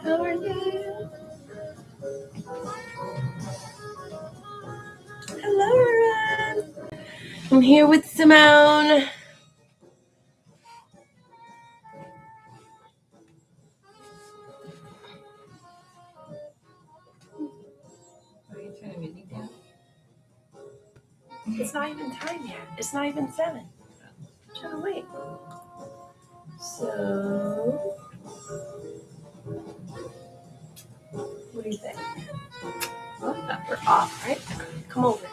How are you? Hello, everyone. I'm here with Symone. Are you turning music down? It's not even time yet. It's not even 7. I'm trying to wait. So, what do you think? Oh, we're off, right? Come over.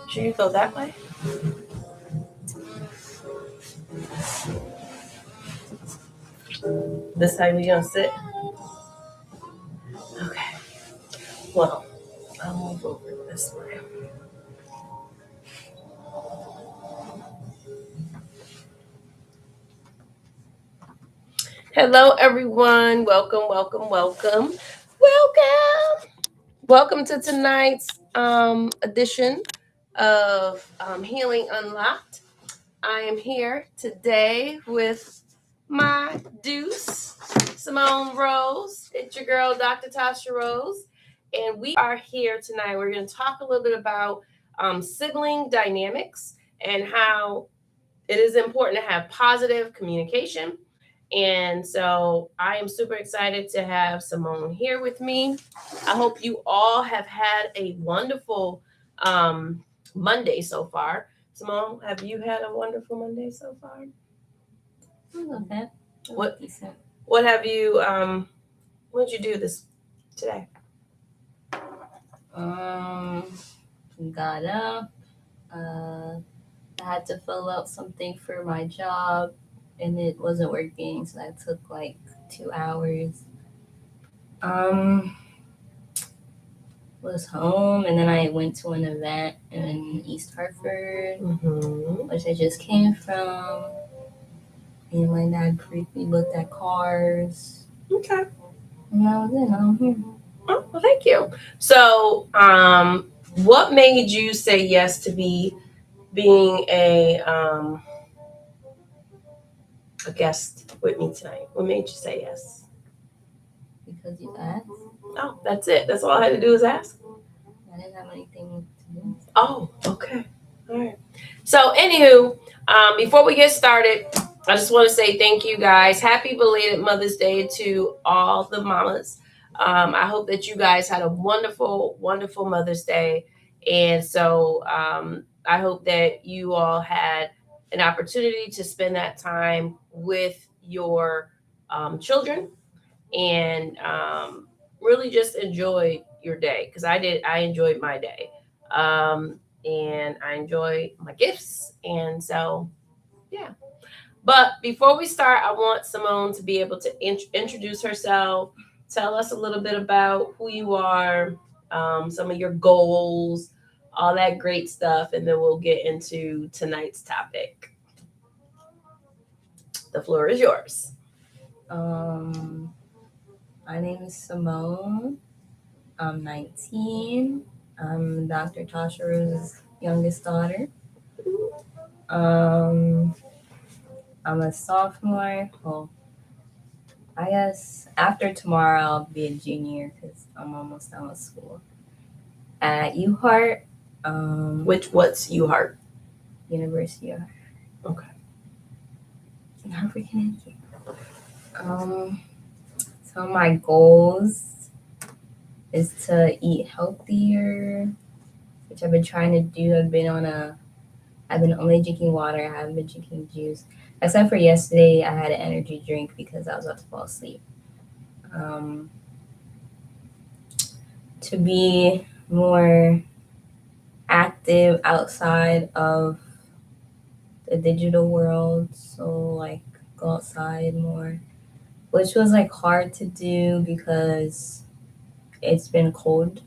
Should you go that way? This time you gonna sit? Okay. Well, I'll move over this way. Hello, everyone. Welcome. Welcome to tonight's edition of Healing Unlocked. I am here today with my deuce, Symone Rose. It's your girl, Dr. Tasha Rose. And we are here tonight. We're going to talk a little bit about sibling dynamics and how it is important to have positive communication. And so I am super excited to have Symone here with me. I hope you all have had a wonderful Monday so far. Symone, have you had a wonderful Monday so far? I love that. What Decent. What have you what did you do this today? Got up. I had to fill out something for my job, and it wasn't working, so that took like 2 hours. Was home, and then I went to an event in East Hartford, which I just came from. And my dad briefly looked at cars. Okay. And that was it. Now I'm here. Oh, well, thank you. So, what made you say yes to being a guest with me tonight? What made you say yes? Because you asked. Oh, that's it. That's all I had to do is ask. I didn't have anything to do. Oh, okay. All right. So, anywho, before we get started, I just want to say thank you guys. Happy belated Mother's Day to all the mamas. I hope that you guys had a wonderful, wonderful Mother's Day. And so I hope that you all had an opportunity to spend that time with your children and really just enjoy your day, because I did. I enjoyed my day. And I enjoy my gifts. And so, yeah. But before we start, I want Symone to be able to introduce herself, tell us a little bit about who you are, some of your goals, all that great stuff, and then we'll get into tonight's topic. The floor is yours. My name is Symone. I'm 19. I'm Dr. Tasha Rose's youngest daughter. I'm a sophomore. Well, I guess after tomorrow I'll be a junior because I'm almost done with school. At UHeart. What's UHeart? University of Okay. Not freaking So my goals is to eat healthier, which I've been trying to do. I've been only drinking water. I haven't been drinking juice. Except for yesterday, I had an energy drink because I was about to fall asleep. To be more active outside of the digital world. So like go outside more, which was like hard to do because it's been cold.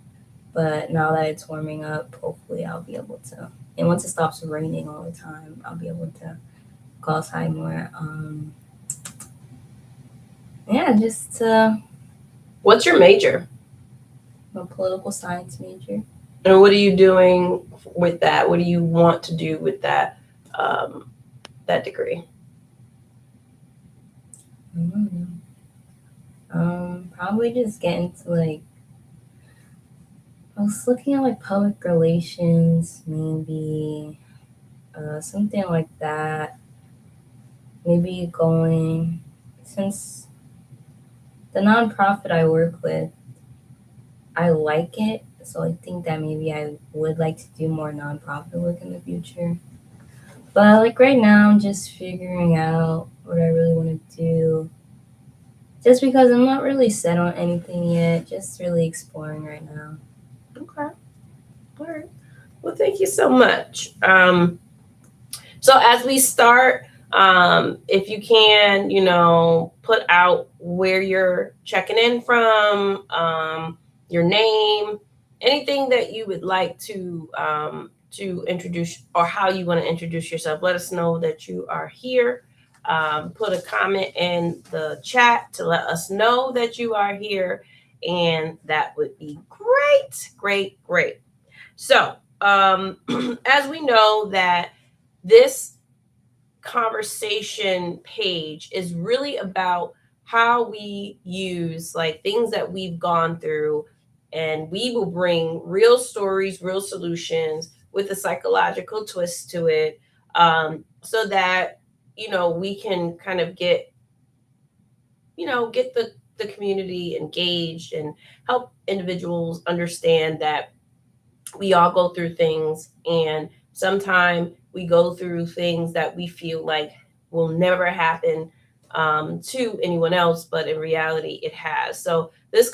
But now that it's warming up, hopefully I'll be able to. And once it stops raining all the time, I'll be able to go outside more. Just What's your major? I'm a political science major. And what are you doing with that? What do you want to do with that that degree? I don't know. probably just get into like, I was looking at like public relations, maybe something like that. Maybe going, since the nonprofit I work with, I like it. So I think that maybe I would like to do more nonprofit work in the future. But like right now, I'm just figuring out what I really want to do. Just because I'm not really set on anything yet, just really exploring right now. Okay. All right. Well, thank you so much. So as we start, if you can, put out where you're checking in from, your name, anything that you would like to introduce, or how you want to introduce yourself. Let us know that you are here. Put a comment in the chat to let us know that you are here, and that would be great, great, great. So, as we know that this conversation page is really about how we use like things that we've gone through, and we will bring real stories, real solutions with a psychological twist to it, so that we can kind of get the community engaged and help individuals understand that we all go through things, and sometimes we go through things that we feel like will never happen to anyone else, but in reality it has. So this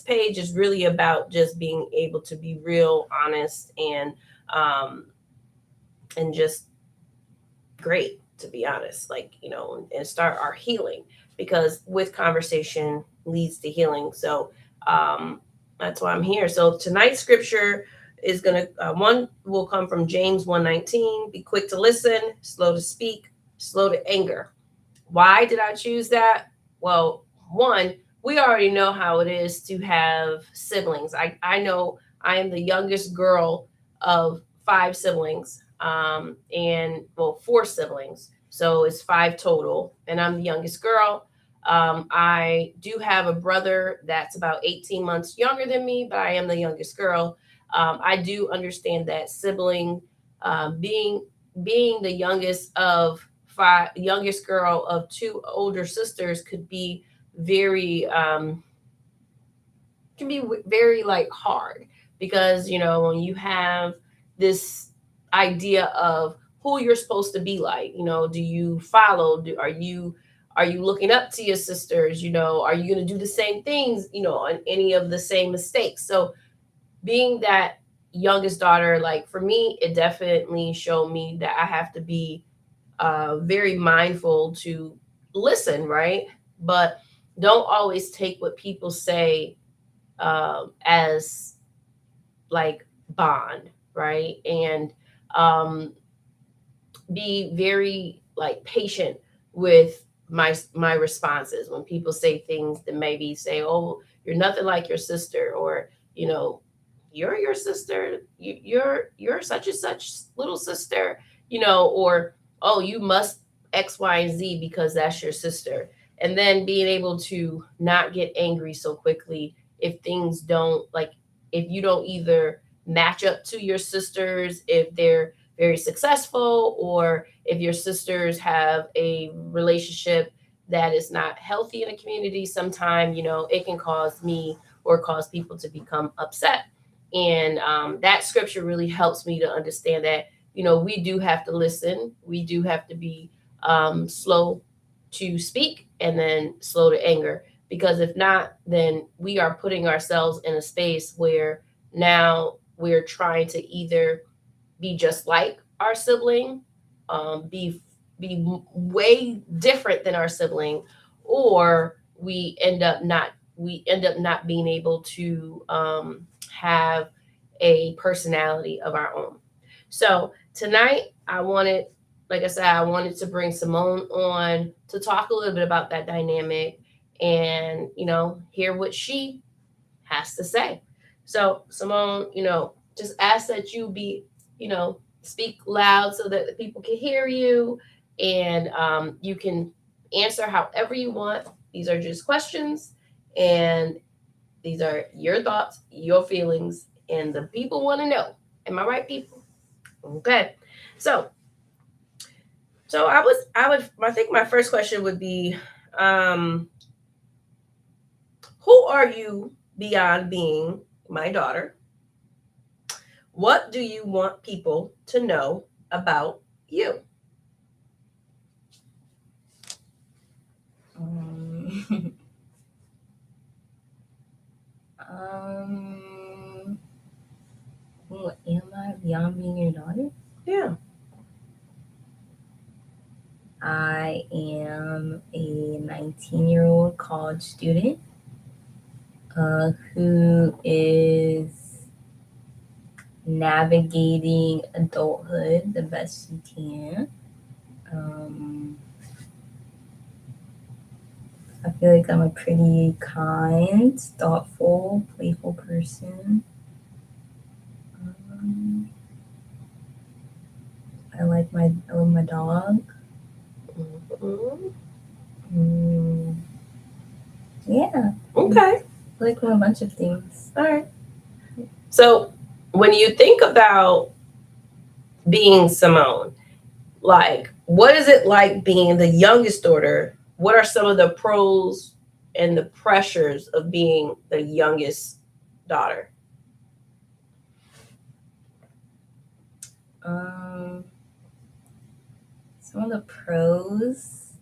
page is really about just being able to be real, honest, um, and just great, to be honest, like, and start our healing, because with conversation leads to healing. So that's why I'm here. So tonight's scripture is going to, one will come from James 1:19. Be quick to listen, slow to speak, slow to anger. Why did I choose that? Well, one, we already know how it is to have siblings. I know I am the youngest girl of five siblings, and well, four siblings. So it's five total, and I'm the youngest girl. I do have a brother that's about 18 months younger than me, but I am the youngest girl. I do understand that sibling, being the youngest of five, youngest girl of two older sisters, could be very very like hard, because when you have this idea of who you're supposed to be like, do you follow, are you looking up to your sisters, are you going to do the same things, on any of the same mistakes. So being that youngest daughter, like for me, it definitely showed me that I have to be very mindful to listen, right? But don't always take what people say as like bond, right? And um, be very like patient with my responses when people say things that maybe say, "Oh, you're nothing like your sister," or you know, "You're your sister. You're such and such little sister," or "Oh, you must X, Y, and Z because that's your sister." And then being able to not get angry so quickly if things don't like, if you don't either match up to your sisters, if they're very successful, or if your sisters have a relationship that is not healthy in a community. Sometimes it can cause me or cause people to become upset, and that scripture really helps me to understand that we do have to listen, we do have to be slow to speak, and then slow to anger, because if not, then we are putting ourselves in a space where now we're trying to either be just like our sibling, be way different than our sibling, or we end up not being able to have a personality of our own. So tonight, like I said, I wanted to bring Symone on to talk a little bit about that dynamic, and hear what she has to say. So, Symone, just ask that you speak loud so that the people can hear you, and you can answer however you want. These are just questions, And these are your thoughts, your feelings, and the people want to know. Am I right, people? Okay. So, I think my first question would be, um, who are you beyond being my daughter? What do you want people to know about you? Um, um, who am I beyond being your daughter? Yeah. I am a 19-year-old college student who is navigating adulthood the best she can. Um, I feel like I'm a pretty kind, thoughtful, playful person. Um, I love my dog. Mm-hmm. Mm, yeah, Okay. I like a bunch of things. All right. So, when you think about being Symone, like, what is it like being the youngest daughter? What are some of the pros and the pressures of being the youngest daughter? Um, some of the pros,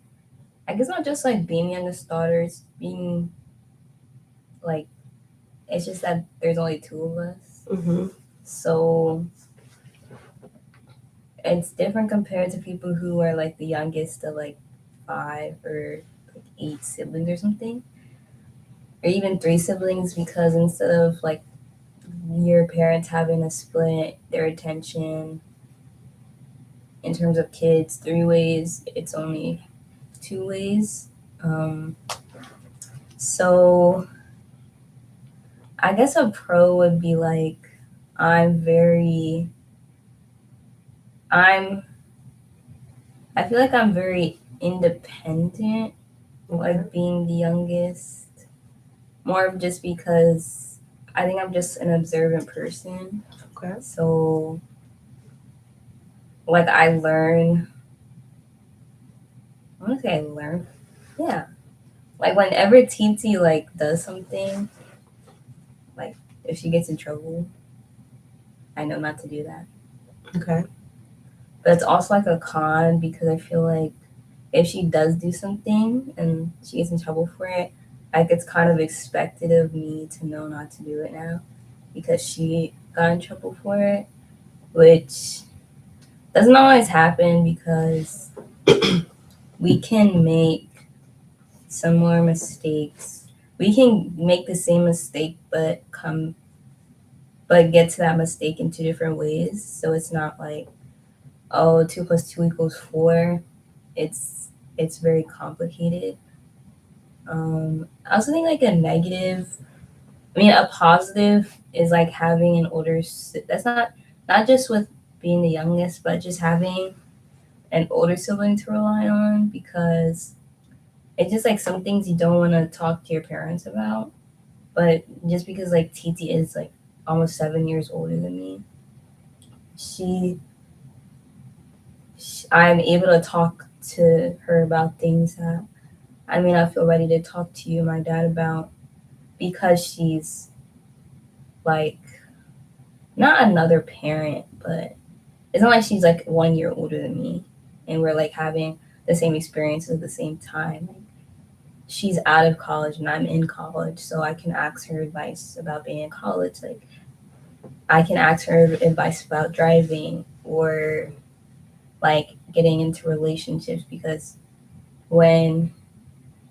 I guess not just like being the youngest daughter, it's being like it's just that there's only two of us. Mm-hmm. So it's different compared to people who are like the youngest of like 5 or like 8 siblings or something. Or even 3 siblings, because instead of like your parents having to split their attention in terms of kids 3 ways, it's only 2 ways. Um, so I guess a pro would be like I'm very I'm I feel like I'm very independent, Okay. like being the youngest. More of just because I think I'm just an observant person. Okay. So like I learn I wanna say I learn. Yeah. Like whenever Titi like does something, like if she gets in trouble, I know not to do that. Okay. But it's also like a con because I feel like if she does do something and she gets in trouble for it, like it's kind of expected of me to know not to do it now because she got in trouble for it, which doesn't always happen because we can make similar mistakes. We can make the same mistake but get to that mistake in 2 different ways. So it's not like, oh, 2 + 2 = 4. It's very complicated. I also think like a positive is like having an that's not just with being the youngest, but just having an older sibling to rely on, because it's just like some things you don't want to talk to your parents about. But just because like Titi is like almost 7 years older than me, she, I'm able to talk to her about things that I may not feel ready to talk to you, my dad, about, because she's like not another parent, but it's not like she's like 1 year older than me and we're like having the same experiences at the same time. Like, she's out of college and I'm in college, so I can ask her advice about being in college. Like I can ask her advice about driving or like getting into relationships, because when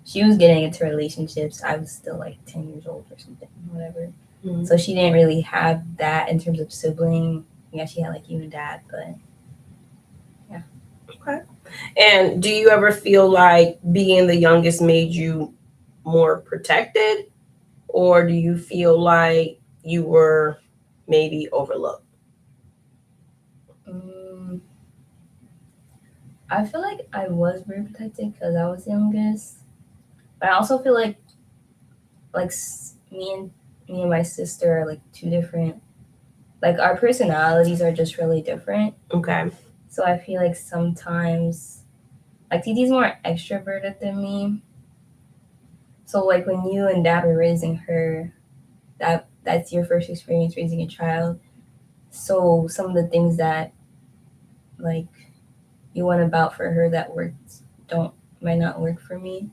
she was getting into relationships, I was still like 10 years old or something, whatever. Mm-hmm. So she didn't really have that in terms of sibling. Yeah, she had like you and dad, but yeah. Okay. And do you ever feel like being the youngest made you more protected, or do you feel like you were maybe overlooked? Um, I feel like I was very protected because I was the youngest, but I also feel like like me and my sister are like two different. Like our personalities are just really different. Okay. So I feel like sometimes, like Titi's more extroverted than me. So like when you and Dad were raising her, that's your first experience raising a child. So some of the things that like you went about for her that worked don't might not work for me.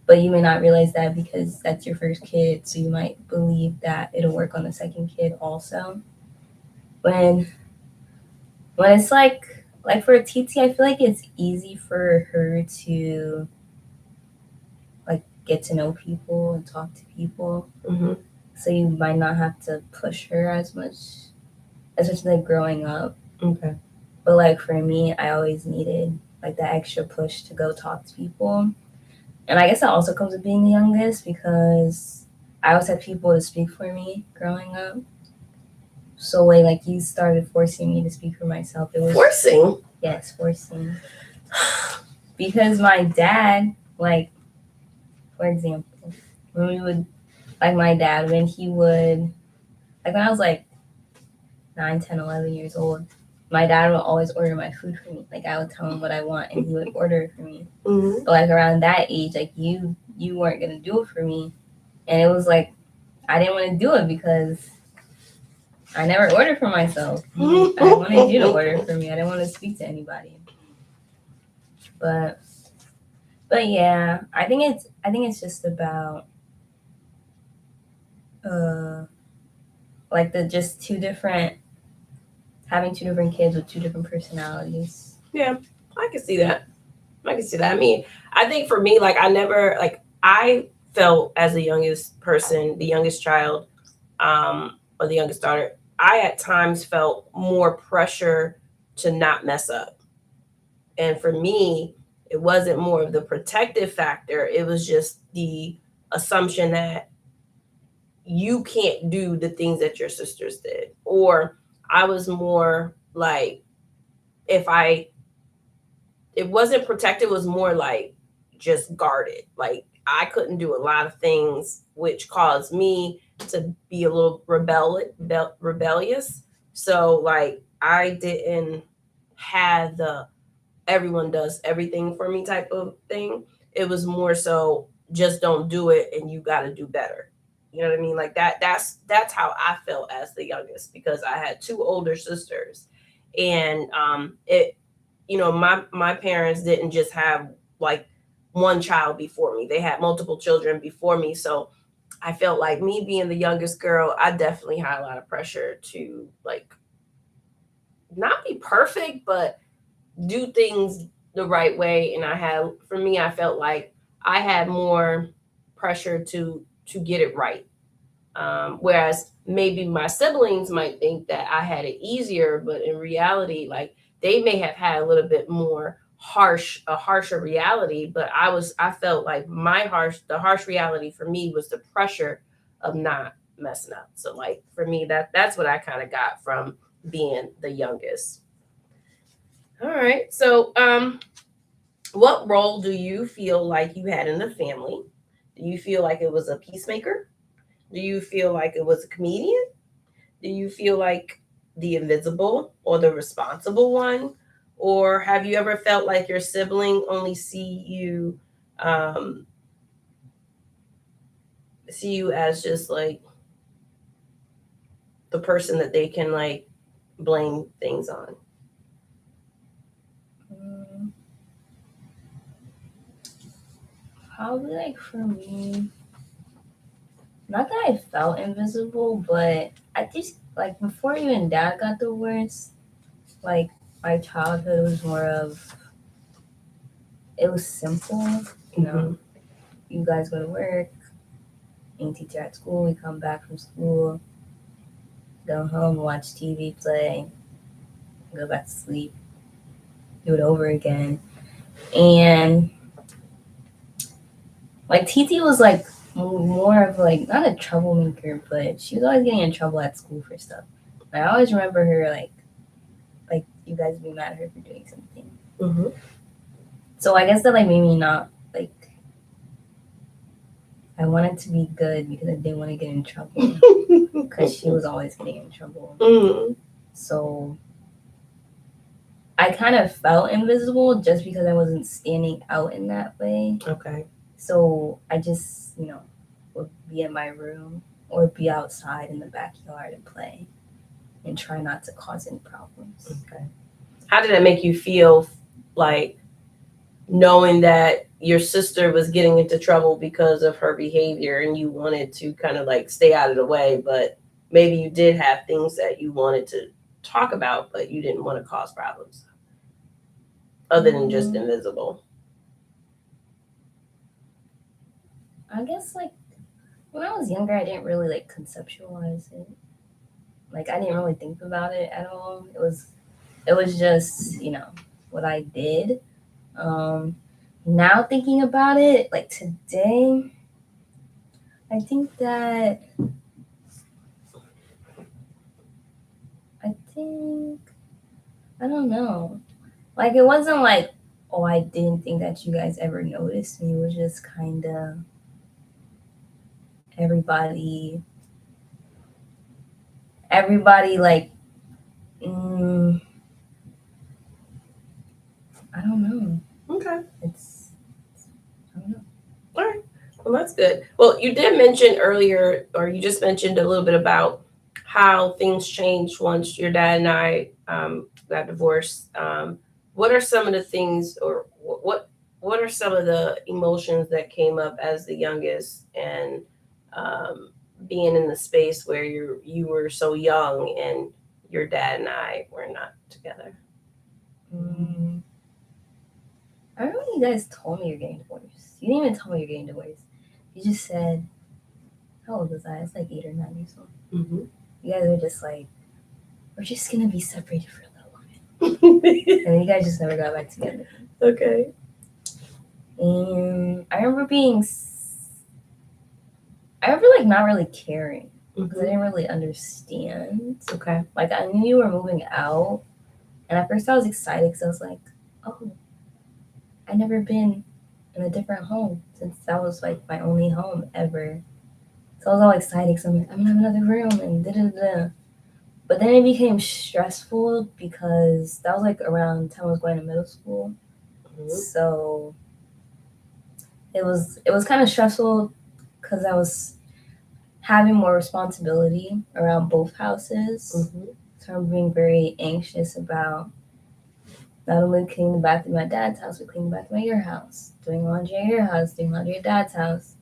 But you may not realize that because that's your first kid, so you might believe that it'll work on the second kid also. When it's like for a TT, I feel like it's easy for her to like get to know people and talk to people. Mm-hmm. So you might not have to push her as much, especially like growing up. Okay. But like for me, I always needed like that extra push to go talk to people. And I guess that also comes with being the youngest because I always had people to speak for me growing up. So when like you started forcing me to speak for myself, it was Forcing? Yes, forcing. Because my dad, like for example, when we would like my dad when he would like when I was like 9, 10, 11 years old, my dad would always order my food for me. Like I would tell him what I want and he would order it for me. Mm-hmm. But like around that age, like you weren't gonna do it for me. And it was like I didn't want to do it because I never ordered for myself. I wanted you to order for me. I didn't want to speak to anybody. But yeah, I think it's just about like the just having two different kids with two different personalities. Yeah, I can see that. I mean, I think for me, like I felt as the youngest person, the youngest child, or the youngest daughter, I at times felt more pressure to not mess up. And for me, it wasn't more of the protective factor. It was just the assumption that you can't do the things that your sisters did. Or I was more like, if I it wasn't protected, it was more like just guarded. Like I couldn't do a lot of things, which caused me to be a little rebellious. So like I didn't have the everyone does everything for me type of thing. It was more so just don't do it and you got to do better. You know what I mean? Like that's how I felt as the youngest because I had two older sisters, and it my parents didn't just have like one child before me. They had multiple children before me. So I felt like me being the youngest girl, I definitely had a lot of pressure to like not be perfect, but do things the right way. And I felt like I had more pressure to get it right. Whereas maybe my siblings might think that I had it easier, but in reality, like they may have had a little bit more harsher reality. But I felt like the harsh reality for me was the pressure of not messing up. So like for me, that's what I kind of got from being the youngest. All right. So, what role do you feel like you had in the family? Do you feel like it was a peacemaker? Do you feel like it was a comedian? Do you feel like the invisible or the responsible one? Or have you ever felt like your sibling only um, see you as just like the person that they can like blame things on? Mm, Probably like for me, not that I felt invisible, but I just like before even Dad got divorced, like my childhood was more of it was simple, you know. You guys go to work, and teacher at school. We come back from school, go home, watch TV, play, go back to sleep, do it over again. And like TT was like more of like not a troublemaker, but she was always getting in trouble at school for stuff. And I always remember her like you guys would be mad at her for doing something. Mm-hmm. So I guess that like made me not like I wanted to be good because I didn't want to get in trouble. Because she was always getting in trouble. Mm-hmm. So I kind of felt invisible just because I wasn't standing out in that way. Okay. So I just, would be in my room or be outside in the backyard and play and try not to cause any problems. Okay. How did that make you feel, like knowing that your sister was getting into trouble because of her behavior and you wanted to kind of like stay out of the way, but maybe you did have things that you wanted to talk about, but you didn't want to cause problems other than just invisible? I guess like when I was younger, I didn't really like conceptualize it. Like I didn't really think about it at all. It was just what I did. Now thinking about it, like today, I think that I don't know. Like it wasn't like, oh, I didn't think that you guys ever noticed me. It was just kind of everybody like I don't know. Okay. I don't know. All right. Well, that's good. Well, you did mention earlier, or you just mentioned a little bit about how things changed once your dad and I got divorced. What are some of the things, or what are some of the emotions that came up as the youngest, and um, being in the space where you were so young and your dad and I were not together? I remember you guys told me you're getting divorced. You didn't even tell me you're getting divorced. You just said, how old was I? I was like 8 or 9 years old. Mm-hmm. You guys were just like, we're just gonna be separated for a little while. And then you guys just never got back together. Okay. And I remember like not really caring because I didn't really understand. Okay. Like I knew you were moving out, and at first I was excited because I was like, oh, I've never been in a different home since that was like my only home ever. So I was all excited because I'm like, I'm gonna have another room and da da da. But then it became stressful because that was like around the time I was going to middle school. Mm-hmm. So it was kind of stressful because I was having more responsibility around both houses. Mm-hmm. So I'm being very anxious about not only cleaning the bathroom at my dad's house, but cleaning the bathroom at your house, doing laundry at your house, doing laundry at dad's house,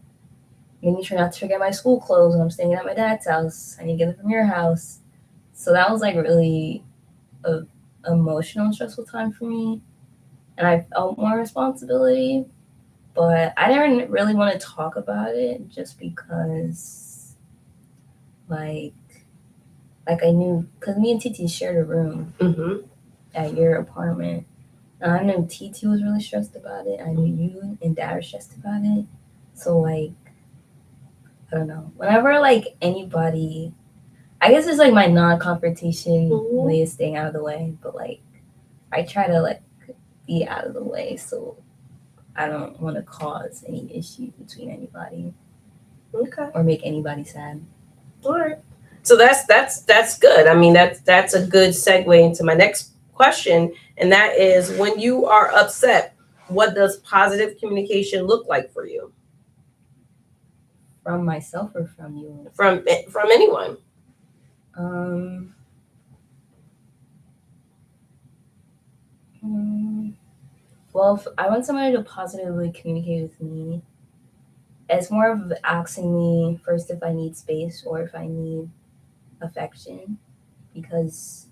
making sure not to forget my school clothes when I'm staying at my dad's house. I need to get them from your house. So that was like really a emotional and stressful time for me. And I felt more responsibility, but I didn't really want to talk about it just because like I knew, because me and Titi shared a room at your apartment. And I knew Titi was really stressed about it. I knew you and Dad were stressed about it. So like, I don't know. Whenever like anybody, I guess it's like my non-confrontation way of staying out of the way. But like, I try to like be out of the way so I don't want to cause any issues between anybody. Okay. Or make anybody sad. All right. So that's good. I mean, that's a good segue into my next question, and that is, when you are upset, what does positive communication look like for you? From myself or from you? From anyone. Well, if I want somebody to positively communicate with me, it's more of asking me first if I need space or if I need affection, because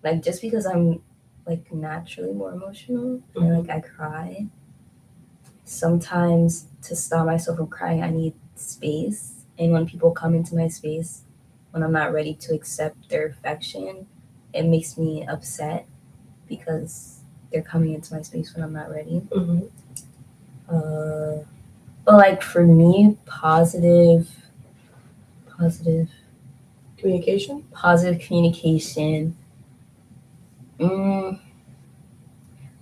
like just because I'm like naturally more emotional and like I cry, sometimes to stop myself from crying I need space. And when people come into my space when I'm not ready to accept their affection, it makes me upset because they're coming into my space when I'm not ready. But like for me, positive communication.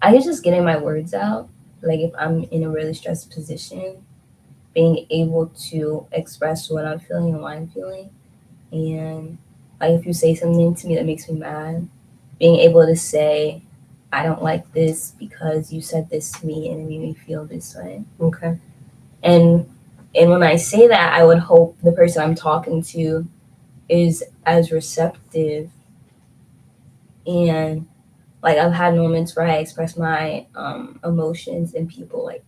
I can just getting my words out. Like if I'm in a really stressed position, being able to express what I'm feeling and why I'm feeling. And like if you say something to me that makes me mad, being able to say, I don't like this because you said this to me and it made me feel this way. Okay. And when I say that, I would hope the person I'm talking to is as receptive. And like I've had moments where I express my emotions and people like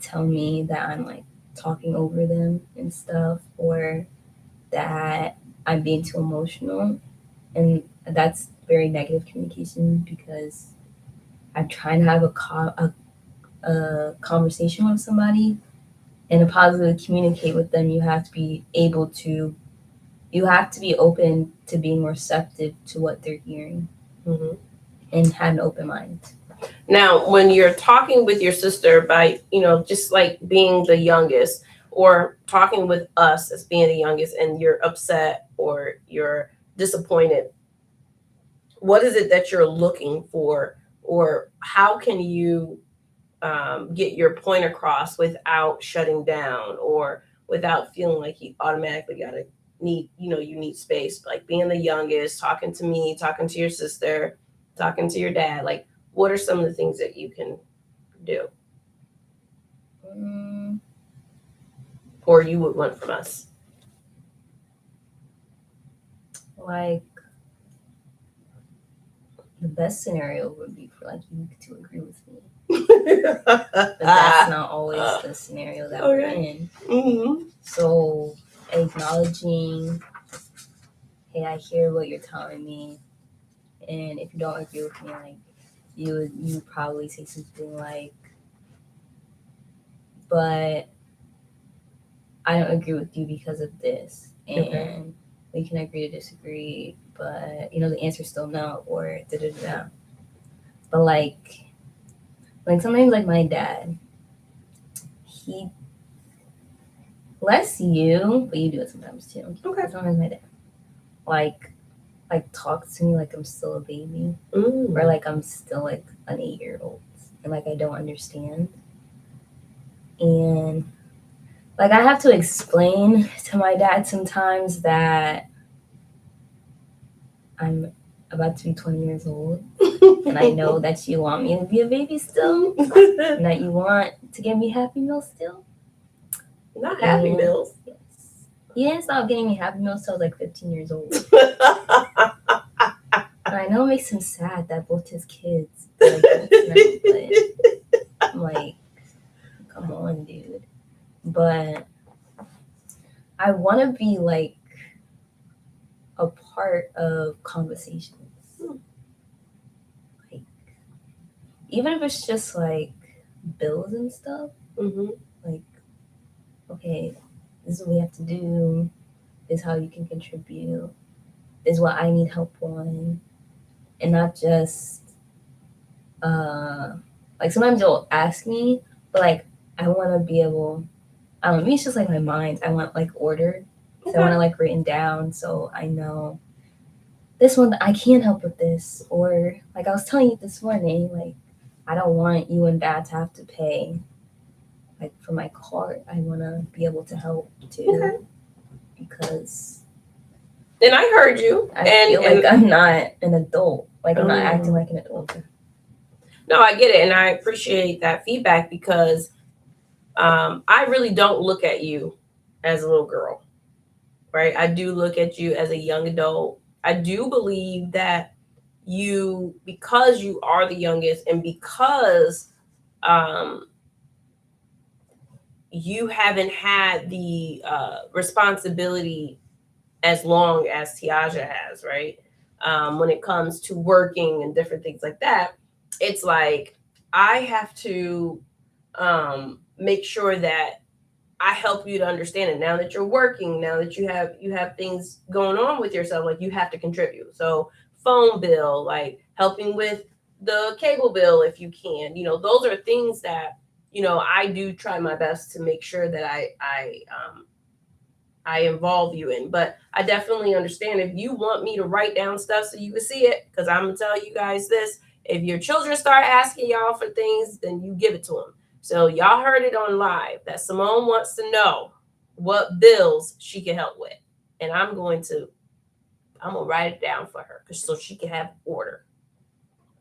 tell me that I'm like talking over them and stuff, or that I'm being too emotional. And that's very negative communication because I'm trying to have a conversation with somebody and to positively communicate with them. You have to be able to, you have to be open to being receptive to what they're hearing Mm-hmm. and have an open mind. Now, when you're talking with your sister by, just like being the youngest, or talking with us as being the youngest, and you're upset or you're disappointed, what is it that you're looking for, or how can you get your point across without shutting down, or without feeling like you automatically gotta you need space, like being the youngest, talking to me, talking to your sister, talking to your dad, like what are some of the things that you can do Mm, or you would want from us? like the best scenario would be for like you to agree with me, but that's not always the scenario that we're in. Mm-hmm. So acknowledging, hey, I hear what you're telling me, and if you don't agree with me, like you probably say something like, but I don't agree with you because of this, and Okay. we can agree to disagree, but the answer's still no, or da da da. But like sometimes like my dad, he, less you, but you do it sometimes too. Okay. Sometimes my dad like talks to me like I'm still a baby, Mm. or like I'm still like an 8-year-old, and like I don't understand. And like I have to explain to my dad sometimes that I'm about to be 20 years old, and I know that you want me to be a baby still, and that you want to give me Happy Meals still. Not Happy Meals. Yes. He didn't stop getting me Happy Meals till I was like 15 years old. And I know it makes him sad that both his kids are like adults now, but I'm like, come on, dude. But I want to be like a part of conversations. Like, even if it's just like bills and stuff. Mm-hmm. Like, okay, this is what we have to do. This is how you can contribute. This is what I need help on. And not just, like sometimes you'll ask me, but like I want to be able, maybe it's just like my mind. I want like order. So I want to like written down so I know this one I can help with this. Or like I was telling you this morning, like I don't want you and dad to have to pay like for my card. I want to be able to help too, because And I heard you. I feel like I'm not an adult. Like I'm not acting like an adult. No, I get it, and I appreciate that feedback because I really don't look at you as a little girl, right? I do look at you as a young adult. I do believe that because you are the youngest, and because you haven't had the responsibility as long as Tiaja has, right? When it comes to working and different things like that, it's like I have to make sure that I help you to understand it. Now that you're working, now that you have things going on with yourself, like you have to contribute. So phone bill, like helping with the cable bill if you can. Those are things that I do try my best to make sure that I involve you in. But I definitely understand if you want me to write down stuff so you can see it, because I'm gonna tell you guys this: if your children start asking y'all for things, then you give it to them. So y'all heard it on live that Symone wants to know what bills she can help with, and I'm gonna write it down for her so she can have order.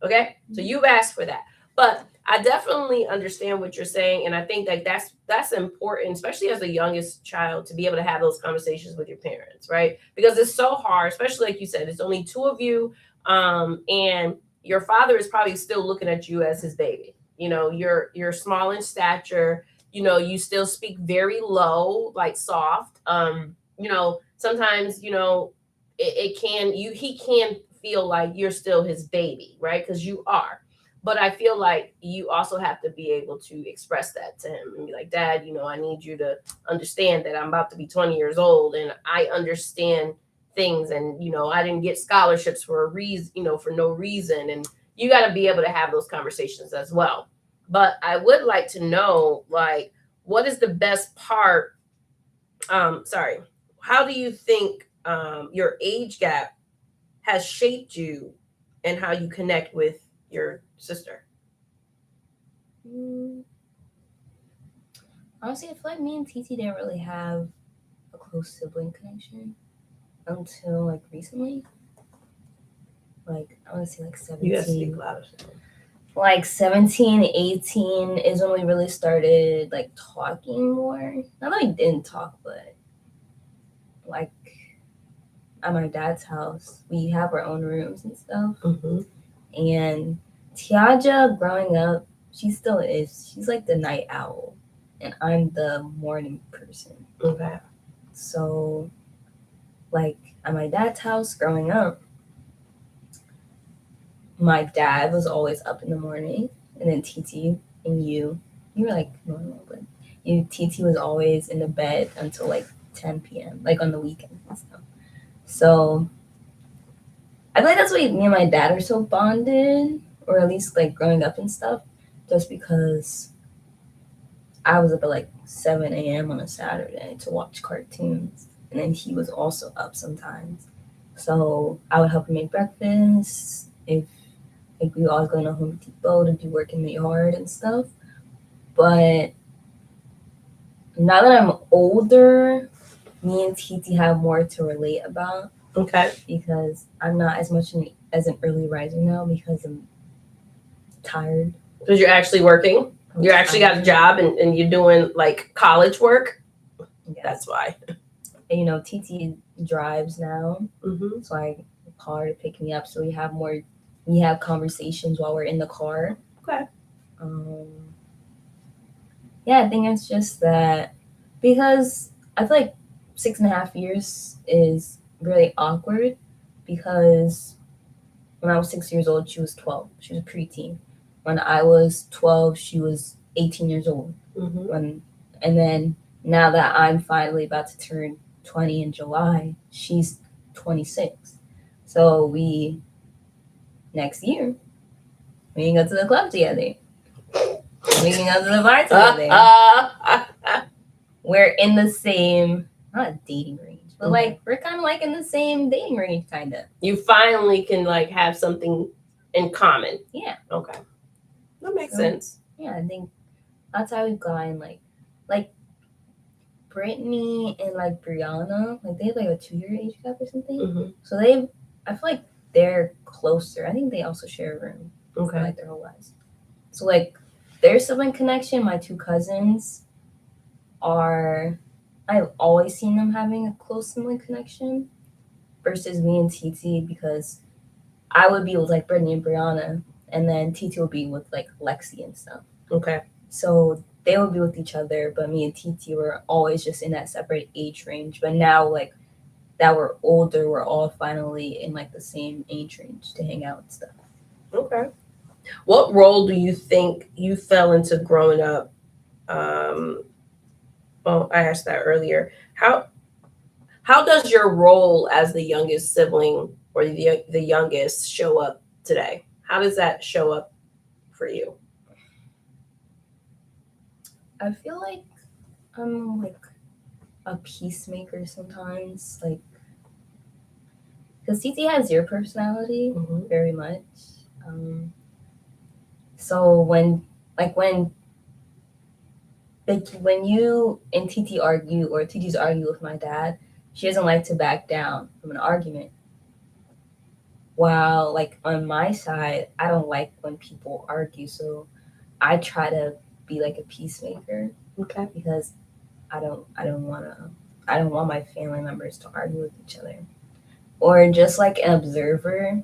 Okay, so you've asked for that, but I definitely understand what you're saying, and I think that that's important, especially as the youngest child, to be able to have those conversations with your parents, right? Because it's so hard, especially like you said, it's only two of you, and your father is probably still looking at you as his baby. You know, you're small in stature. You know, you still speak very low, like soft. You know, sometimes it can he can feel like you're still his baby, right? Because you are. But I feel like you also have to be able to express that to him and be like, Dad, I need you to understand that I'm about to be 20 years old and I understand things, and I didn't get scholarships for a reason, for no reason, and you got to be able to have those conversations as well. But I would like to know, like, what is the best part? Sorry, how do you think your age gap has shaped you and how you connect with your sister? Honestly, I feel like me and Titi didn't really have a close sibling connection until like recently. Like I want to say like 17. You gotta speak louder. Like 17, 18 is when we really started like talking more. Not that we didn't talk, but like at my dad's house, we have our own rooms and stuff. Mm-hmm. And Tiaja, growing up, she still is. She's like the night owl, and I'm the morning person. Okay. So, like at my dad's house growing up, my dad was always up in the morning, and then Titi and you were like normal, but Titi was always in the bed until like 10 p.m., like on the weekends and stuff. So I feel like that's why me and my dad are so bonded, or at least like growing up and stuff, just because I was up at like 7 a.m. on a Saturday to watch cartoons, and then he was also up sometimes. So I would help him make breakfast. If like we always go to Home Depot to do work in the yard and stuff. But now that I'm older, me and Titi have more to relate about. Okay. Because I'm not as much as an early riser now because I'm tired. Because you're actually working. You actually got a job and you're doing like college work. Yes. That's why. And Titi drives now. Mm-hmm. So I call her to pick me up. So we have conversations while we're in the car. Okay. Yeah, I think it's just that because I feel like 6.5 years is really awkward because when I was 6 years old, she was 12. She was a preteen. When I was 12, she was 18 years old. Mm-hmm. And then now that I'm finally about to turn 20 in July, she's 26. So next year, we can go to the club together. We can go to the bar together. We're in the same, not dating range, but like we're kind of like in the same dating range, kind of. You finally can like have something in common. Yeah. Okay. That makes sense. Yeah, I think that's how we've gotten like Brittany and like Brianna, like they have like a 2-year age gap or something. Mm-hmm. So I feel like they're closer. I think they also share a room. Okay. For, like their whole lives. So like their sibling connection, my two cousins I've always seen them having a close sibling connection versus me and Titi, because I would be with like Brittany and Brianna, and then Titi would be with like Lexi and stuff. Okay. So they would be with each other, but me and Titi were always just in that separate age range. But now, like that we're older, we're all finally in like the same age range to hang out and stuff. Okay. What role do you think you fell into growing up? Well, I asked that earlier. How does your role as the youngest sibling or the youngest show up today? How does that show up for you? I feel like I'm like a peacemaker sometimes, like because Titi has your personality very much. So when like when you and TT argue or TT's argue with my dad, she doesn't like to back down from an argument. While like on my side, I don't like when people argue, so I try to be like a peacemaker. Okay. Because I don't want my family members to argue with each other. Or just like an observer,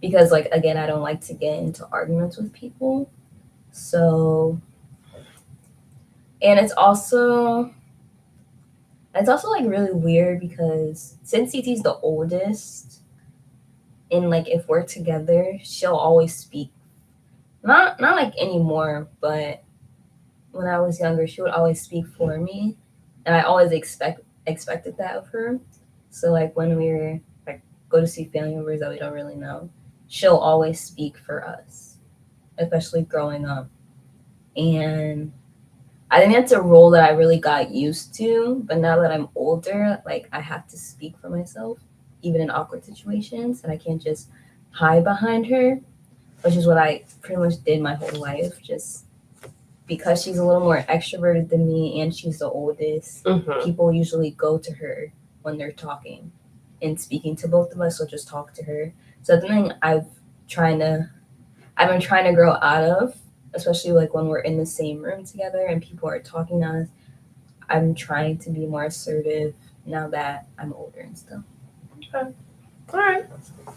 because like again, I don't like to get into arguments with people. So, and it's also like really weird because since CT's the oldest, and like if we're together, she'll always speak. Not like anymore, but when I was younger, she would always speak for me, and I always expected that of her. So like when we were like go to see family members that we don't really know, she'll always speak for us, especially growing up. And I think that's a role that I really got used to. But now that I'm older, like I have to speak for myself, even in awkward situations, and I can't just hide behind her, which is what I pretty much did my whole life. Just because she's a little more extroverted than me and she's the oldest, people usually go to her when they're talking and speaking to both of us, so just talk to her. So the thing I've been trying to grow out of, especially like when we're in the same room together and people are talking to us, I'm trying to be more assertive now that I'm older and stuff. Okay. All right.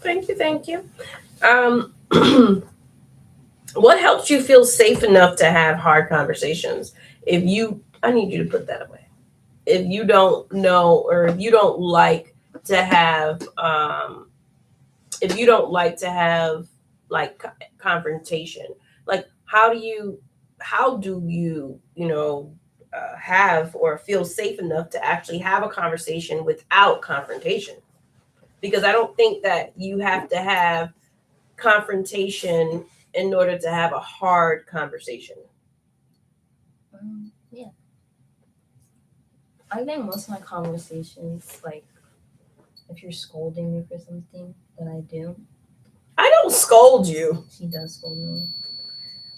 Thank you. What helps you feel safe enough to have hard conversations? I need you to put that away. If you don't know, or if you don't like to have, like confrontation, like how do you, have or feel safe enough to actually have a conversation without confrontation? Because I don't think that you have to have confrontation in order to have a hard conversation. Yeah. I think most of my conversations, like if you're scolding me for something that I do, I don't scold you. she does scold me.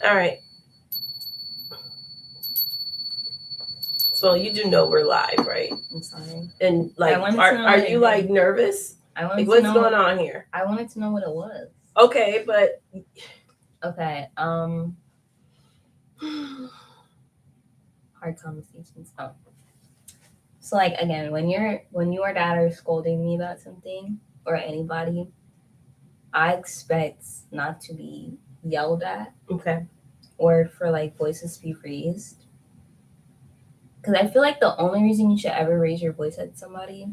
All right. So you do know we're live, right? I'm sorry. And like, I wanted to know are what you it like is. nervous? I wanted Like, to what's know going on here? I wanted to know what it was. Okay, but Okay. Hard conversations. Oh. So like again, when you or dad are scolding me about something or anybody, I expect not to be yelled at okay. or for like voices to be raised. Because I feel like the only reason you should ever raise your voice at somebody,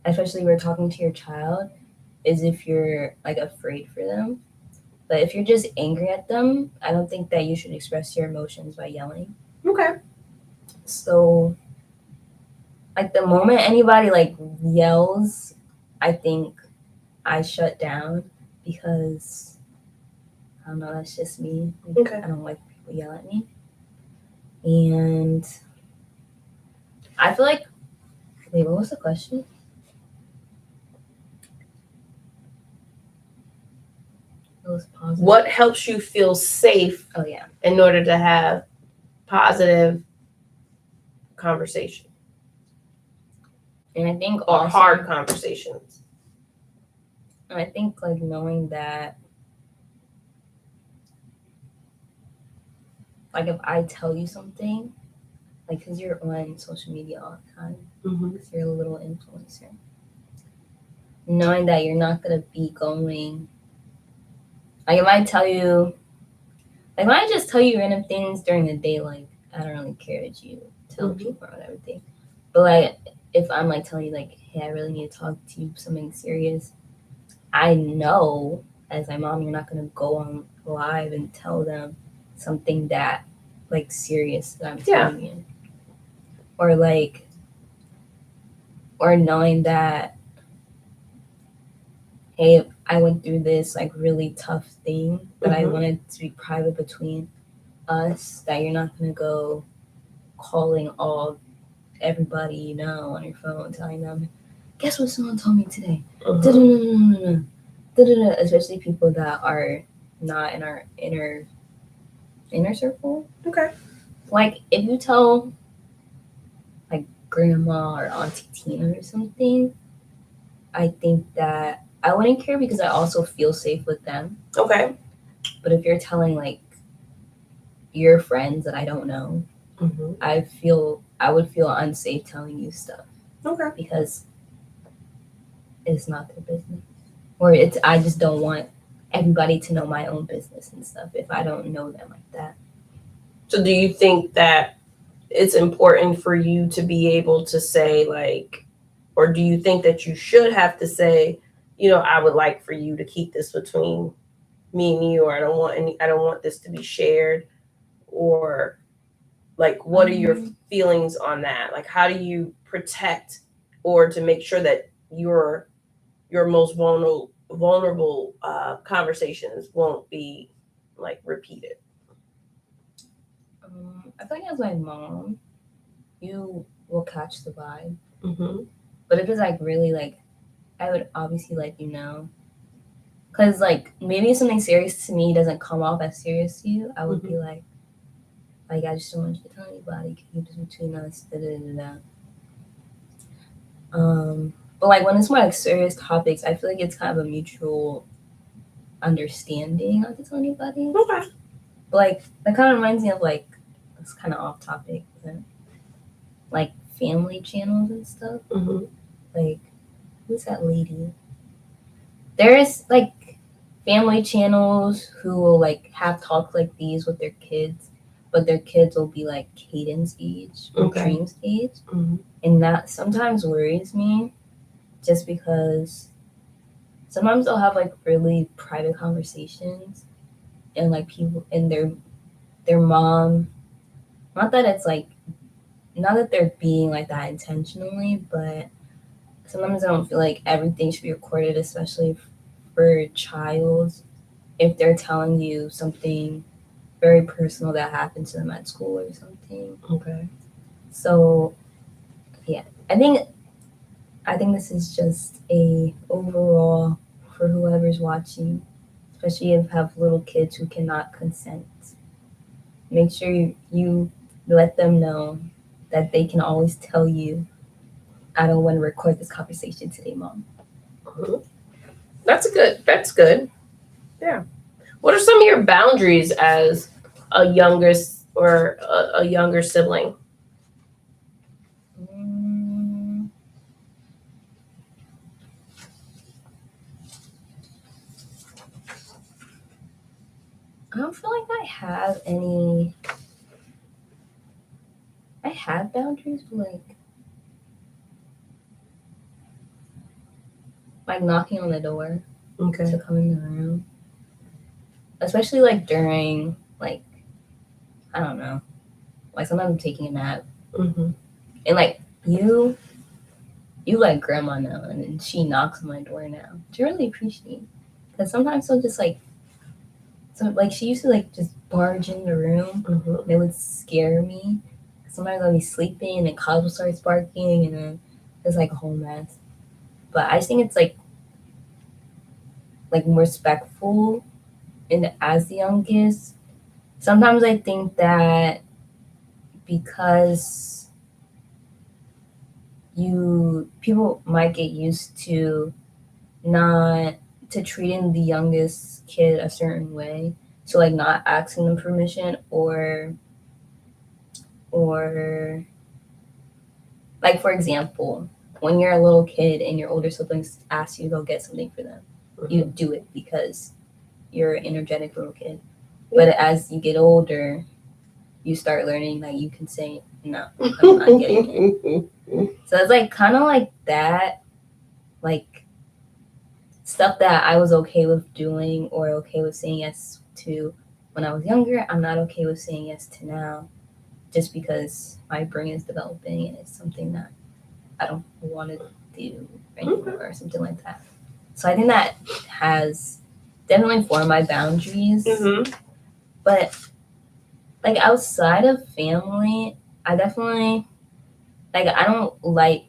especially if you're talking to your child, is if you're like afraid for them. But if you're just angry at them, I don't think that you should express your emotions by yelling. Okay. So, like the moment anybody like yells, I think I shut down because I don't know, that's just me. Okay. I don't like people yell at me. And I feel like, wait, what was the question? It was positive. What helps you feel safe? Oh yeah. In order to have positive conversation. And I think or also, hard conversations. And I think like knowing that, like if I tell you something, like because you're on social media all the time, because you're a little influencer, knowing that you're not gonna be going, like if I tell you, like when I just tell you random things during the day, like I don't really care that you tell people about everything, but like if I'm like telling you like, hey, I really need to talk to you something serious, I know as my mom, you're not gonna go on live and tell them something that like serious that I'm telling you, or like, or knowing that, hey, I went through this like really tough thing that I wanted to be private between us, that you're not gonna go calling everybody you know on your phone telling them, guess what someone told me today, especially people that are not in our inner circle. Okay. like if you tell like grandma or auntie Tina or something, I think that I wouldn't care because I also feel safe with them. Okay. But if you're telling like your friends that I don't know, Mm-hmm. I would feel unsafe telling you stuff Okay. because it's not their business. Or I just don't want everybody to know my own business and stuff if I don't know them like that. So do you think that it's important for you to be able to say like, or do you think that you should have to say, I would like for you to keep this between me and you, or I don't want this to be shared, or like what are your feelings on that? Like how do you protect or to make sure that your most vulnerable conversations won't be like repeated? I feel like as my mom, you will catch the vibe. Mm-hmm. But if it's like really like, I would obviously let you know. Cause like maybe if something serious to me doesn't come off as serious to you, I would be like I just don't want you to tell anybody. Can you just between us? Da, da, da, da. But like when it's more like serious topics, I feel like it's kind of a mutual understanding not to tell anybody. Okay. But like that kind of reminds me of like it's kind of off topic, but like family channels and stuff. Mm-hmm. Like who's that lady? There's like family channels who will like have talks like these with their kids, but their kids will be like Caden's age or Okay. Dream's age. Mm-hmm. And that sometimes worries me just because sometimes they'll have like really private conversations and like people and their mom, not that it's like not that they're being like that intentionally, but sometimes I don't feel like everything should be recorded, especially for a child if they're telling you something very personal that happened to them at school or something. Okay. So yeah, I think this is just a overall for whoever's watching, especially if you have little kids who cannot consent. Make sure you let them know that they can always tell you, I don't want to record this conversation today, Mom. Mm-hmm. That's good. Yeah. What are some of your boundaries as a youngest or a younger sibling? I don't feel like I have any. I have boundaries, but like knocking on the door Okay. to come in the room, especially like during like I don't know, like sometimes I'm taking a nap, Mm-hmm. and like you let grandma know, and then she knocks on my door now, which I really appreciate, because sometimes she'll just like she used to like just barge in the room, Mm-hmm. and it would scare me. Sometimes I'll be sleeping and Cosmo starts barking, and then it's like a whole mess. But I just think it's like more respectful, and as the youngest, sometimes I think that because people might get used to not to treating the youngest kid a certain way, so like not asking them permission or like for example, when you're a little kid and your older siblings ask you to go get something for them, you do it because you're an energetic little kid. But as you get older, you start learning that you can say no, I'm not getting it. So it's like kind of like that, like stuff that I was okay with doing or okay with saying yes to when I was younger. I'm not okay with saying yes to now, just because my brain is developing and it's something that I don't want to do anymore or something like that. So I think that has definitely formed my boundaries. Mm-hmm. But like outside of family, I definitely I don't like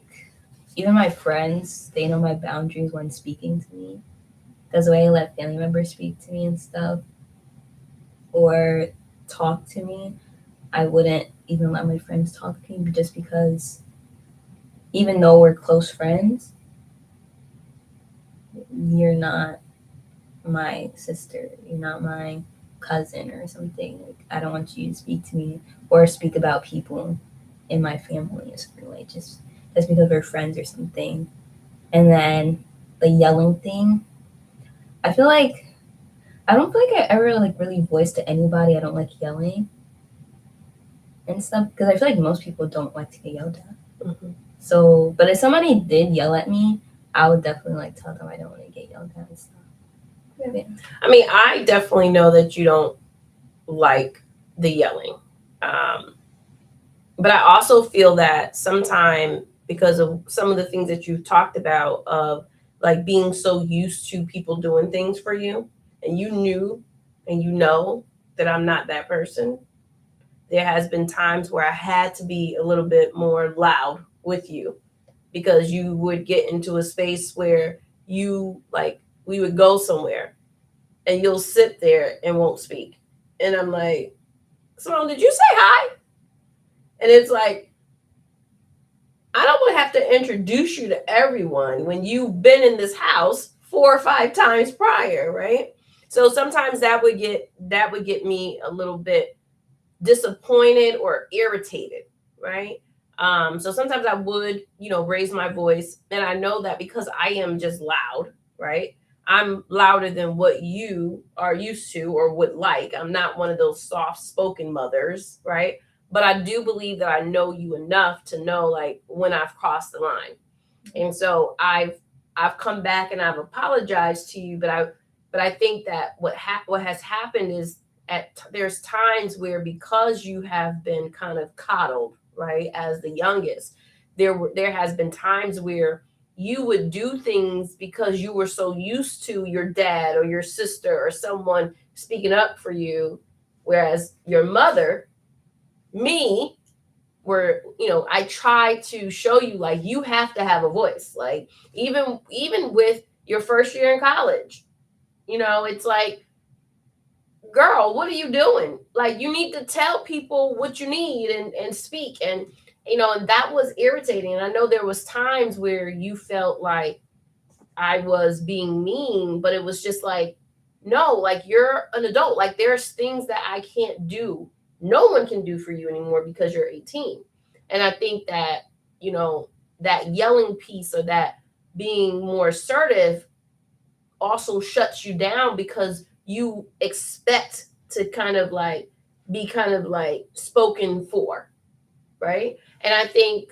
even my friends, they know my boundaries when speaking to me. That's the way I let family members speak to me and stuff or talk to me. I wouldn't even let my friends talk to me just because even though we're close friends, you're not my sister, you're not my cousin or something. Like, I don't want you to speak to me or speak about people in my family a certain way, just because we're friends or something. And then the yelling thing, I feel like I don't feel like I ever like really voiced to anybody I don't like yelling and stuff because I feel like most people don't like to get yelled at. Mm-hmm. So, but if somebody did yell at me, I would definitely like tell them I don't want to get yelled at and stuff. Yeah. I mean, I definitely know that you don't like the yelling. Um, but I also feel that sometimes because of some of the things that you've talked about of like being so used to people doing things for you and you knew and you know that I'm not that person. There has been times where I had to be a little bit more loud with you because you would get into a space where you like we would go somewhere and you'll sit there and won't speak. And I'm like, Simone, did you say hi? And it's like, I don't want to have to introduce you to everyone when you've been in this house 4 or 5 times prior, right? So sometimes that would get me a little bit disappointed or irritated, right? So sometimes I would, raise my voice, and I know that because I am just loud, right? I'm louder than what you are used to or would like. I'm not one of those soft spoken mothers, right? But I do believe that I know you enough to know like when I've crossed the line. And so I've come back and I've apologized to you, but I think that what has happened is there's times where because you have been kind of coddled, right, as the youngest, there has been times where you would do things because you were so used to your dad or your sister or someone speaking up for you, whereas your mother, me, where I try to show you like you have to have a voice, like even with your first year in college, it's like, girl, what are you doing? Like, you need to tell people what you need and speak. And that was irritating. And I know there was times where you felt like I was being mean, but it was just like, no, like you're an adult. Like there's things that I can't do. No one can do for you anymore because you're 18. And I think that, that yelling piece or that being more assertive also shuts you down because you expect to kind of like be kind of like spoken for, right? And I think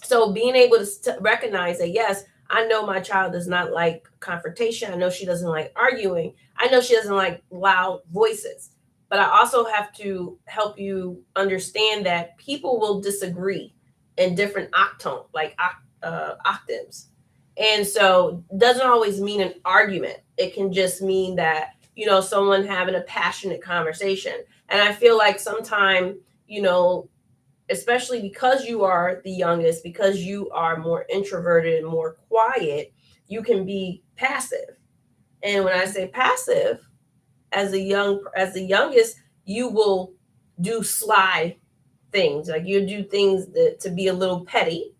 so being able to recognize that, yes, I know my child does not like confrontation. I know she doesn't like arguing. I know she doesn't like loud voices. But I also have to help you understand that people will disagree in different octaves. And so it doesn't always mean an argument. It can just mean that, someone having a passionate conversation. And I feel like sometimes, especially because you are the youngest, because you are more introverted and more quiet, you can be passive. And when I say passive, as the youngest, you will do sly things. Like you do things to be a little petty.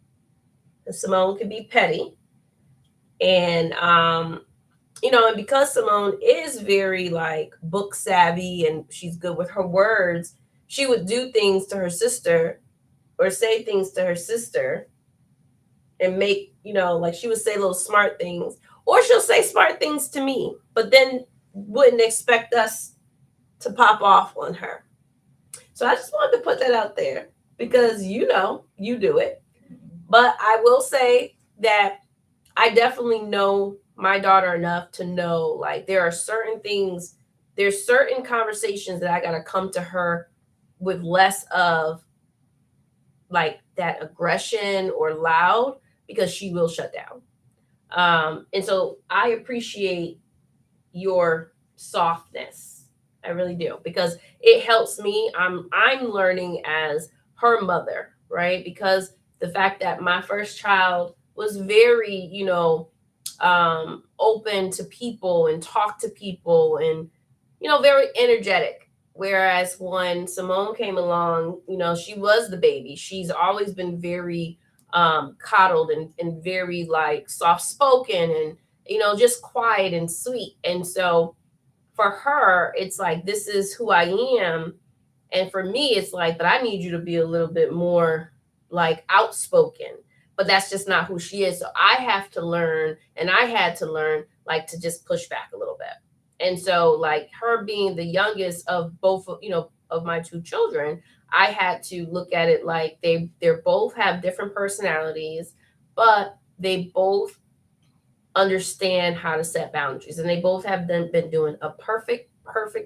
Simone can be petty. And and because Simone is very like book savvy and she's good with her words, she would do things to her sister or say things to her sister and make, like she would say little smart things, or she'll say smart things to me, but then wouldn't expect us to pop off on her. So I just wanted to put that out there because you do it. But I will say that I definitely know my daughter enough to know like there's certain conversations that I got to come to her with less of like that aggression or loud because she will shut down. And so I appreciate your softness. I really do because it helps me. I'm learning as her mother, right? Because the fact that my first child was very, open to people and talk to people and, very energetic. Whereas when Symone came along, she was the baby. She's always been very coddled and very like soft spoken and, just quiet and sweet. And so for her, it's like, this is who I am. And for me, it's like, but I need you to be a little bit more like outspoken. But that's just not who she is. So I have to learn, and I had to learn, like, to just push back a little bit. And so, like, her being the youngest of both, of my two children, I had to look at it like they're both have different personalities, but they both understand how to set boundaries, and they both have been doing a perfect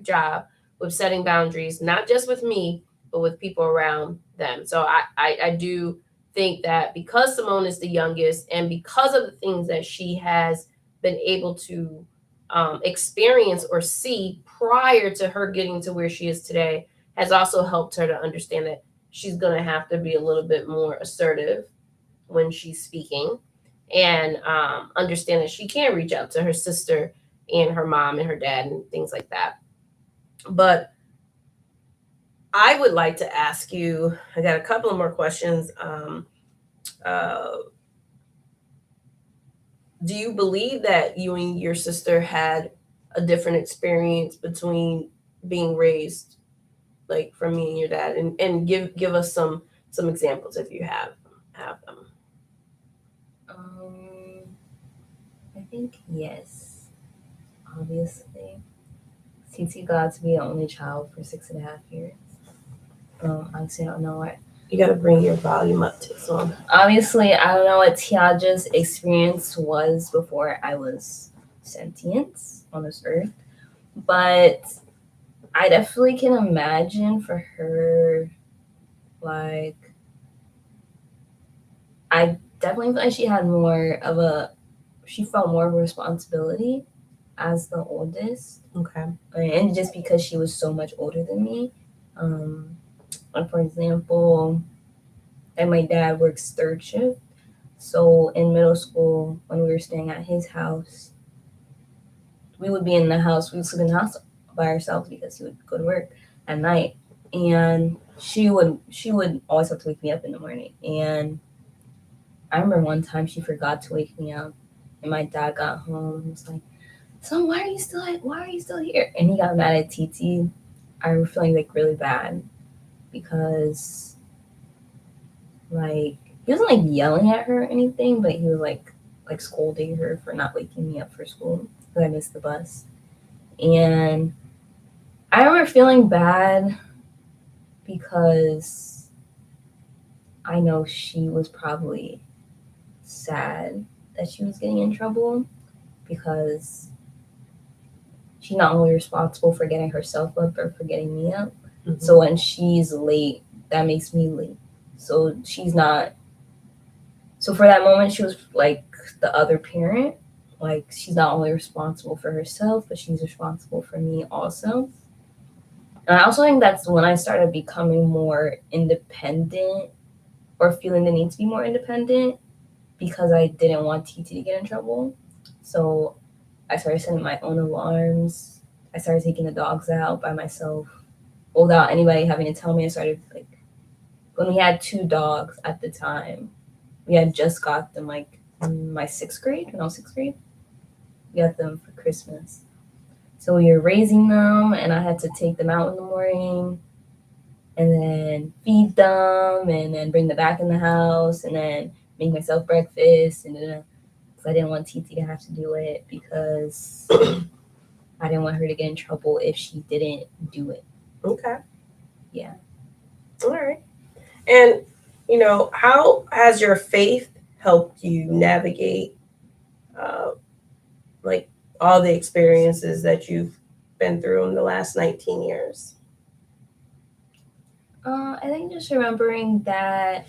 job with setting boundaries, not just with me but with people around them. So I do think that because Symone is the youngest, and because of the things that she has been able to experience or see prior to her getting to where she is today, has also helped her to understand that she's going to have to be a little bit more assertive when she's speaking, and understand that she can reach out to her sister and her mom and her dad and things like that. But I would like to ask you, I got a couple of more questions. Uh, do you believe that you and your sister had a different experience between being raised like from me and your dad? And give us some examples if you have them. I think yes, obviously. Since you got to be the only child for 6.5 years. Honestly, I don't know what. You got to bring your volume up too. So Obviously, I don't know what Tiaja's experience was before I was sentient on this earth, but I definitely can imagine for her, like, I definitely feel like she felt more of a responsibility as the oldest. okay. And just because she was so much older than me. Like, for example, and my dad works third shift. So in middle school, when we were staying at his house, we would be in the house. We would sleep in the house by ourselves because he would go to work at night, and she would always have to wake me up in the morning. And I remember one time she forgot to wake me up, and my dad got home and was like, "So why are you still here?" And he got mad at TT. I was feeling like really bad because, like, he wasn't like yelling at her or anything, but he was like scolding her for not waking me up for school because I missed the bus. And I remember feeling bad because I know she was probably sad that she was getting in trouble because she's not only responsible for getting herself up but for getting me up. Mm-hmm. So when she's late, that makes me late. So she's not. So for that moment, she was like the other parent. Like, she's not only responsible for herself, but she's responsible for me also. And I also think that's when I started becoming more independent, or feeling the need to be more independent, because I didn't want TT to get in trouble. So I started setting my own alarms. I started taking the dogs out by myself without anybody having to tell me. I started, like, when we had 2 dogs at the time, we had just got them, like, in my 6th grade, when I was 6th grade. We got them for Christmas. So we were raising them, and I had to take them out in the morning and then feed them and then bring them back in the house and then make myself breakfast. And then, because I didn't want TT to have to do it because I didn't want her to get in trouble if she didn't do it. Okay. Yeah. All right. And, how has your faith helped you navigate, like, all the experiences that you've been through in the last 19 years? I think just remembering that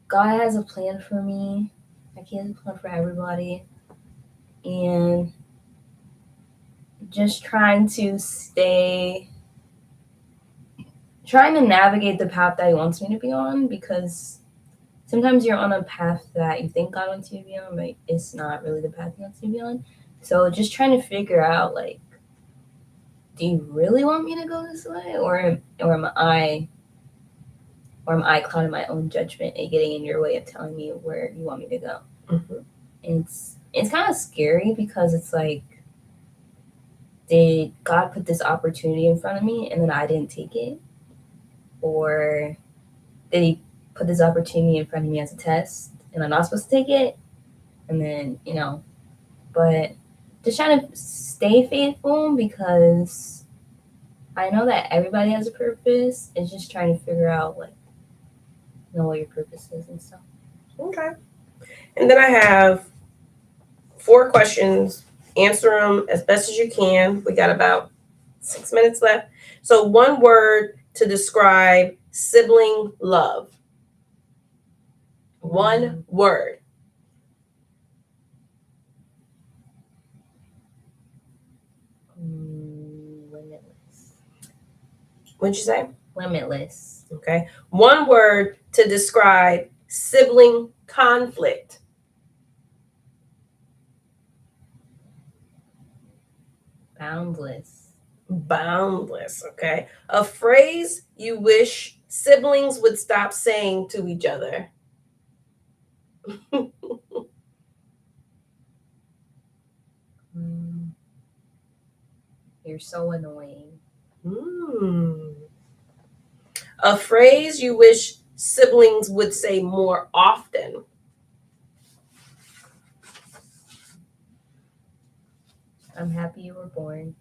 God has a plan for me. Like, He has a plan for everybody. And just trying to navigate the path that He wants me to be on, because sometimes you're on a path that you think God wants you to be on, but it's not really the path He wants you to be on. So just trying to figure out, like, do you really want me to go this way, or am I clouding my own judgment and getting in your way of telling me where you want me to go? Mm-hmm. It's kind of scary because it's like, did God put this opportunity in front of me and then I didn't take it? Or did he put this opportunity in front of me as a test and I'm not supposed to take it? And then, but just trying to stay faithful because I know that everybody has a purpose. It's just trying to figure out, like, what your purpose is and stuff. Okay. And then I have 4 questions. Answer them as best as you can. We got about 6 minutes left. So, one word to describe sibling love. One word. Limitless. What'd you say? Limitless. Okay. One word to describe sibling conflict. Boundless. Boundless. Okay. A phrase you wish siblings would stop saying to each other. You're so annoying. A phrase you wish siblings would say more often. I'm happy you were born.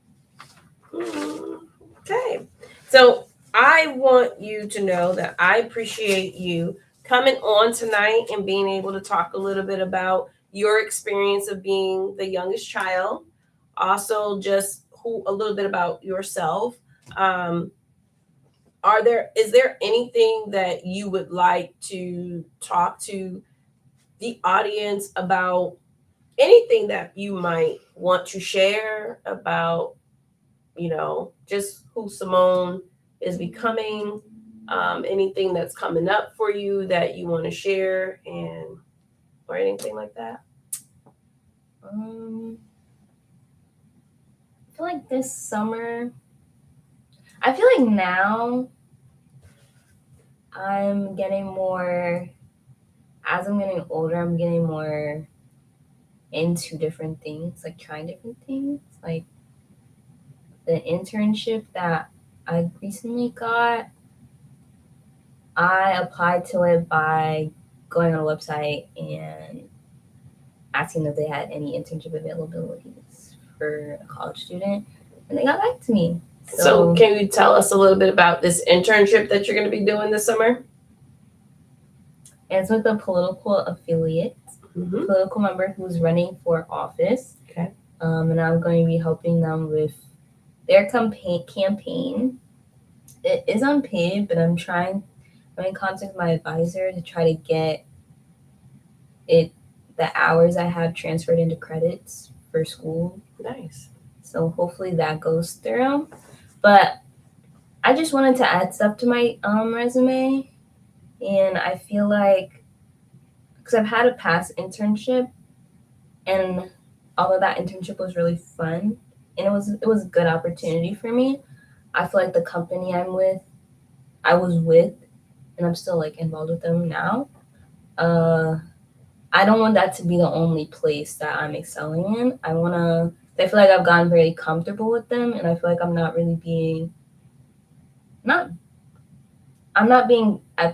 Okay. So I want you to know that I appreciate you coming on tonight and being able to talk a little bit about your experience of being the youngest child. Also, just a little bit about yourself. Is there anything that you would like to talk to the audience about? Anything that you might want to share about, just who Symone is becoming, anything that's coming up for you that you want to share, or anything like that? I feel like this summer, I feel like now I'm getting more, as I'm getting older, I'm getting more into different things, like trying different things. Like the internship that I recently got, I applied to it by going on a website and asking if they had any internship availabilities for a college student, and they got back to me. So can you tell us a little bit about this internship that you're going to be doing this summer? It's with a political affiliate, political member who's running for office. Okay. And I'm going to be helping them with their campaign. It is unpaid, but I'm in contact with my advisor to try to get the hours I have transferred into credits for school. Nice. So hopefully that goes through. But I just wanted to add stuff to my resume, and I feel like, because I've had a past internship, and although that internship was really fun and it was a good opportunity for me, I feel like the company I was with, and I'm still like involved with them now. I don't want that to be the only place that I'm excelling in. I feel like I've gotten very comfortable with them, and I feel like I'm not really being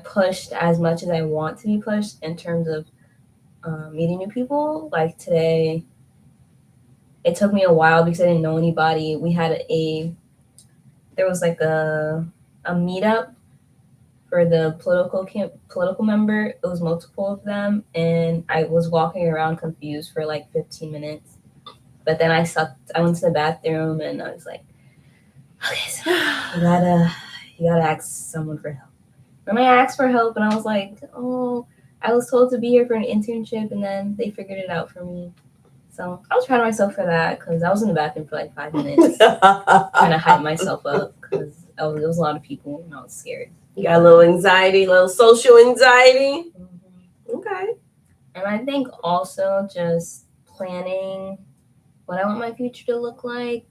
pushed as much as I want to be pushed in terms of meeting new people. Like today, it took me a while because I didn't know anybody. We had there was like a meetup for the political member. It was multiple of them, and I was walking around confused for like 15 minutes. But then I went to the bathroom, and I was like, okay, so you gotta ask someone for help. And I asked for help, and I was like, oh, I was told to be here for an internship, and then they figured it out for me. So I was proud of myself for that, because I was in the bathroom for like 5 minutes trying to hype myself up, because there was a lot of people, and I was scared. You got a little anxiety, a little social anxiety? Mm-hmm. Okay. And I think also just planning what I want my future to look like.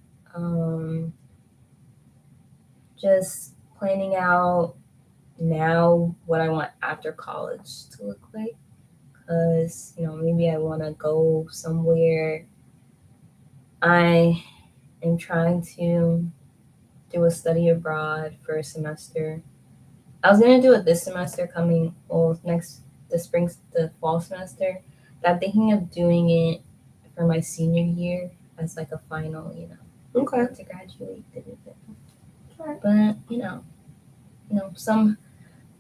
just planning out now what I want after college to look like. Because, maybe I want to go somewhere. I am trying to do a study abroad for a semester. I was going to do it this semester the fall semester. But I'm thinking of doing it for my senior year as like a final, Okay. to graduate. But, some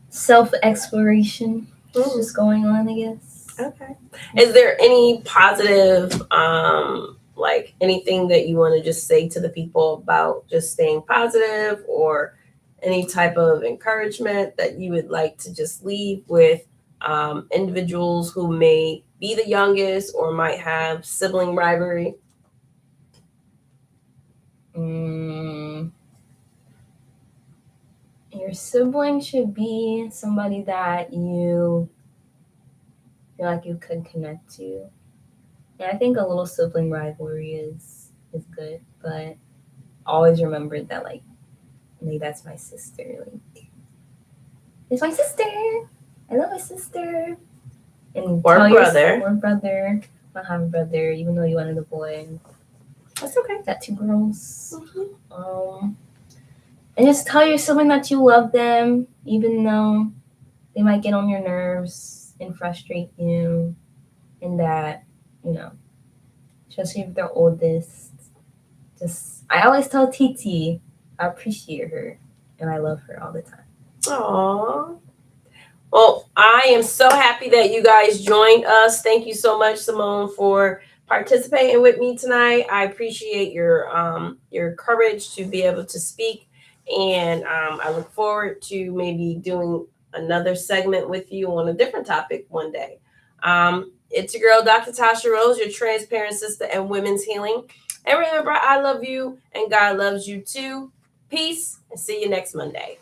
self exploration just going on, I guess. Okay. Is there any positive, like anything that you want to just say to the people about just staying positive, or any type of encouragement that you would like to just leave with individuals who may be the youngest or might have sibling rivalry? Your sibling should be somebody that you feel like you could connect to. And I think a little sibling rivalry is good, but always remember that like that's my sister. Like, it's my sister. I love my sister. And Or brother. Or brother. I don't have a brother, even though you wanted a boy. That's okay. Got 2 girls. And just tell your sibling that you love them, even though they might get on your nerves and frustrate you. And that, especially if they're oldest, I always tell TT I appreciate her and I love her all the time. Aww. Well, I am so happy that you guys joined us. Thank you so much, Symone, for participating with me tonight. I appreciate your courage to be able to speak, and I look forward to maybe doing another segment with you on a different topic one day. It's your girl, Dr. Tasha Rose, your transparent sister and women's healing. And remember, I love you, and God loves you too. Peace, and see you next Monday.